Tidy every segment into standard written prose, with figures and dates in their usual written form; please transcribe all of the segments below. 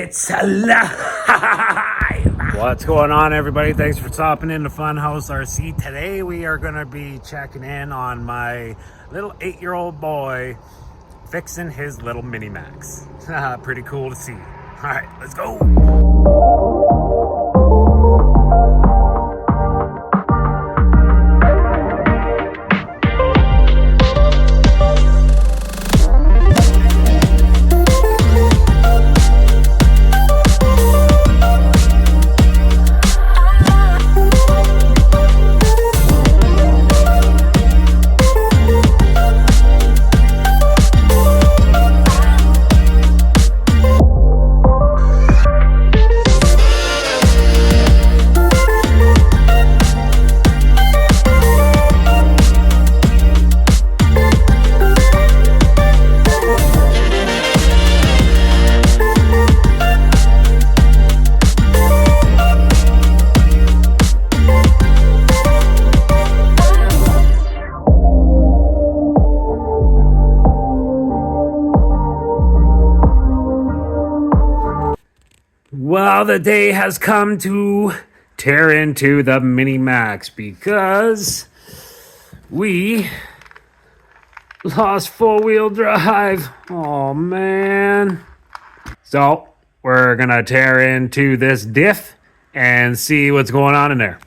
It's alive! What's going on, everybody? Thanks for stopping in to Funhouse RC. Today we are going to be checking in on my little 8-year-old boy fixing his little Mini Max. Pretty cool to see. All right, let's go. Well, the day has come to tear into the Mini Max because we lost 4-wheel drive. Oh, man. So we're going to tear into this diff and see what's going on in there.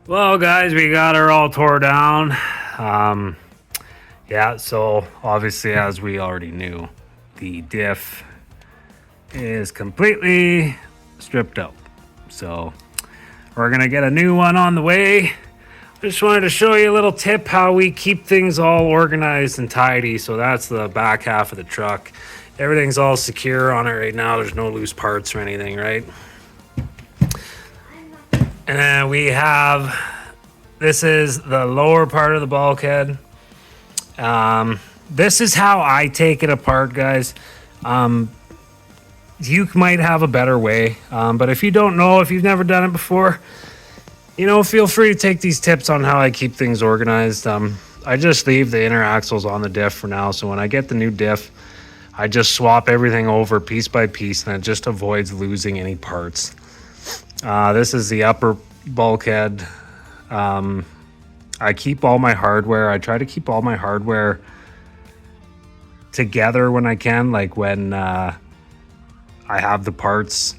Well, guys, we got her all tore down. Yeah, so obviously, as we already knew, the diff is completely stripped out. So we're gonna get a new one on the way. Just wanted to show you a little tip how we keep things all organized and tidy. So that's the back half of the truck. Everything's all secure on it right now. There's no loose parts or anything, right? And then we have, this is the lower part of the bulkhead. This is how I take it apart, guys. You might have a better way, but if you don't know, if you've never done it before, you know, feel free to take these tips on how I keep things organized. I just leave the inner axles on the diff for now, so when I get the new diff, I just swap everything over piece by piece, and it just avoids losing any parts. This is the upper bulkhead. I keep all my hardware. I try to keep all my hardware together when I can, like when I have the parts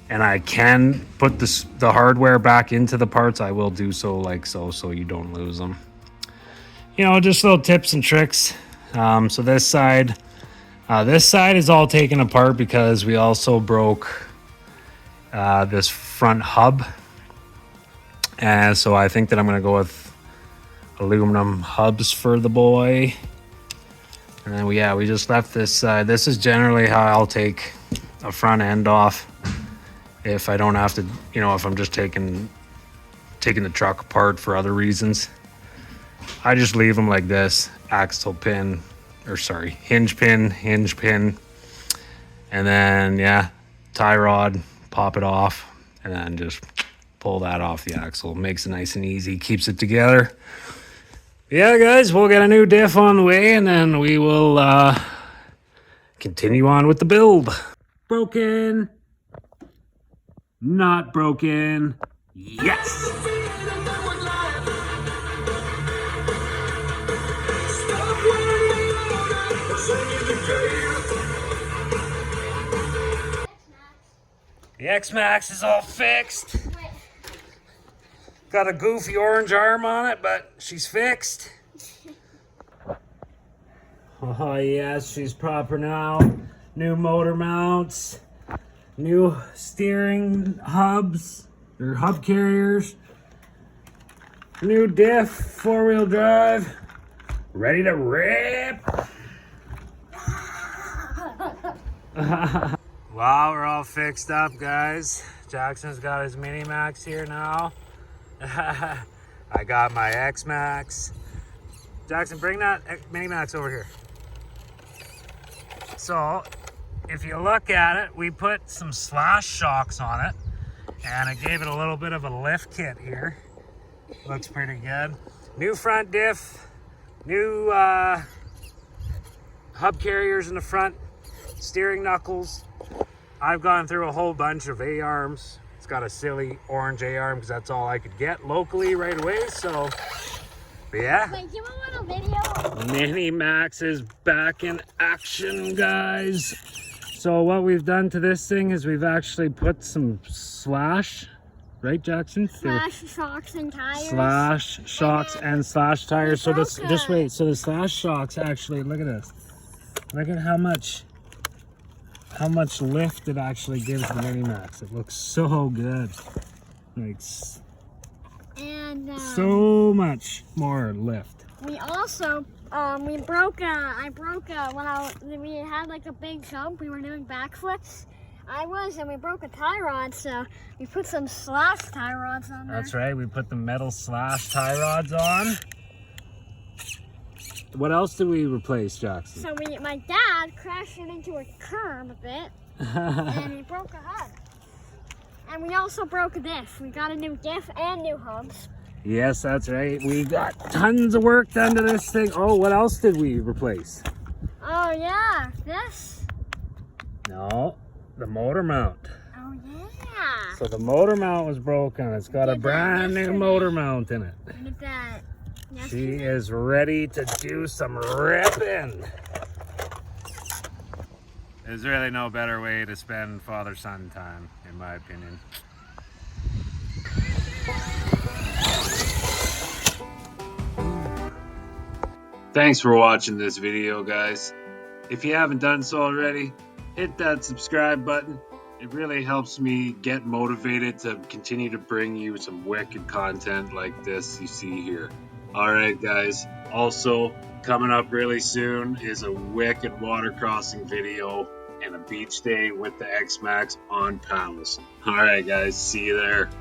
and I can put the hardware back into the parts, I will do so, like so you don't lose them. You know, just little tips and tricks. So this side is all taken apart because we also broke this front hub. And so I think that I'm going to go with aluminum hubs for the boy. And then we just left this side. This is generally how I'll take a front end off if I don't have to, you know, if I'm just taking the truck apart for other reasons. I just leave them like this: axle pin, hinge pin, and then tie rod, pop it off, and then just pull that off the axle. Makes it nice and easy, keeps it together. Yeah, guys, we'll get a new diff on the way, and then we will continue on with the build. Broken. Not broken. Yes. The X-Max is all fixed. Got a goofy orange arm on it, but she's fixed. Oh yes, she's proper now. New motor mounts, new steering hubs, or hub carriers, new diff, 4-wheel drive, ready to rip. Wow, we're all fixed up, guys. Jackson's got his Mini Max here now. I got my X-Max. Jackson, bring that Mini Max over here. So, if you look at it, we put some slash shocks on it, and it gave it a little bit of a lift kit here. Looks pretty good. New front diff, new hub carriers in the front, steering knuckles. I've gone through a whole bunch of A-arms. It's got a silly orange A-arm because that's all I could get locally right away, so but yeah. Wait, do you want a video? Mini Max is back in action, guys. So what we've done to this thing is we've actually put some slash, right, Jackson? Slash shocks and tires. Slash shocks and slash tires. So this, just wait. So the slash shocks actually, look at this. Look at how much lift it actually gives the Mini Max. It looks so good. Like, and so much more lift. We also we had like a big jump. We were doing backflips. And we broke a tie rod, so we put some slash tie rods on there. That's right, we put the metal slash tie rods on. What else did we replace, Jackson? So my dad crashed it into a curb a bit, and he broke a hub. And we also broke a diff. We got a new diff and new hubs. Yes, that's right. We got tons of work done to this thing. Oh, what else did we replace? Oh yeah, this. No, the motor mount. Oh yeah. So the motor mount was broken. It's got a brand new motor mount in it. We did that yesterday. She is ready to do some ripping. There's really no better way to spend father-son time, in my opinion. Thanks for watching this video, guys. If you haven't done so already, hit that subscribe button. It really helps me get motivated to continue to bring you some wicked content like this you see here. Alright, guys. Also, coming up really soon is a wicked water crossing video and a beach day with the X-Max on Pals. Alright, guys. See you there.